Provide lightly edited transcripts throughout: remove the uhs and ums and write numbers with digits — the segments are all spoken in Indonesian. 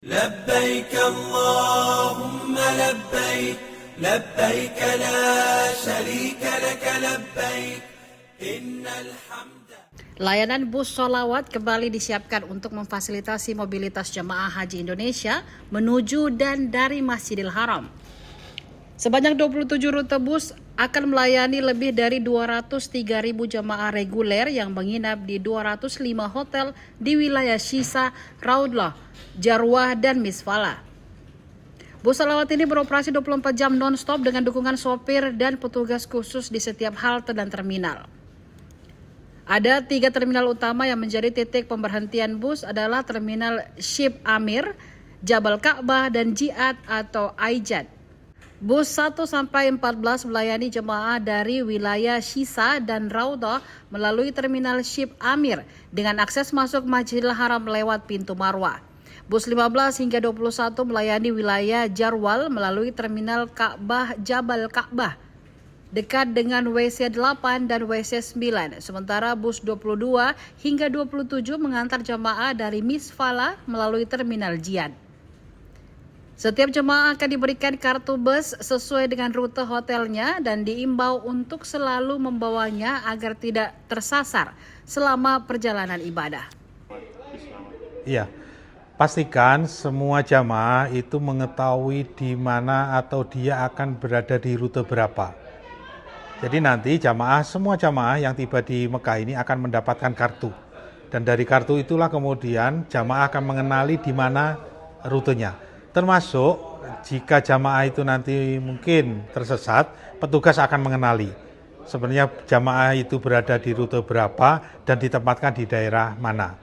لبيك اللهم لبيك لبيك لا شريك لك لبيك إن الحمد. Layanan bus sholawat kembali disiapkan untuk memfasilitasi mobilitas jemaah haji Indonesia menuju dan dari Masjidil Haram. Sebanyak 27 rute bus akan melayani lebih dari 203.000 jemaah reguler yang menginap di 205 hotel di wilayah Shisa, Raudlah, Jarwah, dan Misfala. Bus sholawat ini beroperasi 24 jam non-stop dengan dukungan sopir dan petugas khusus di setiap halte dan terminal. Ada 3 terminal utama yang menjadi titik pemberhentian bus adalah Terminal Ship Amir, Jabal Ka'bah, dan Jihad atau Aijad. Bus 1-14 melayani jemaah dari wilayah Shisa dan Raudhah melalui Terminal Ship Amir dengan akses masuk Masjidil Haram lewat pintu Marwah. Bus 15 hingga 21 melayani wilayah Jarwal melalui Terminal Ka'bah Jabal Ka'bah dekat dengan WC 8 dan WC 9. Sementara bus 22 hingga 27 mengantar jemaah dari Misfala melalui Terminal Jihad. Setiap jemaah akan diberikan kartu bus sesuai dengan rute hotelnya dan diimbau untuk selalu membawanya agar tidak tersasar selama perjalanan ibadah. Iya, pastikan semua jamaah itu mengetahui di mana atau dia akan berada di rute berapa. Jadi nanti semua jamaah yang tiba di Mekah ini akan mendapatkan kartu. Dan dari kartu itulah kemudian jamaah akan mengenali di mana rutenya. Termasuk jika jamaah itu nanti mungkin tersesat, petugas akan mengenali sebenarnya jamaah itu berada di rute berapa dan ditempatkan di daerah mana.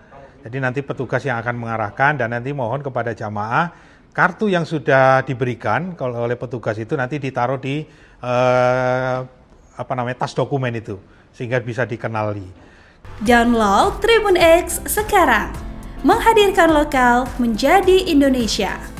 Jadi nanti petugas yang akan mengarahkan dan nanti mohon kepada jamaah kartu yang sudah diberikan oleh petugas itu nanti ditaruh di tas dokumen itu sehingga bisa dikenali. Download Tribun X sekarang, menghadirkan lokal menjadi Indonesia.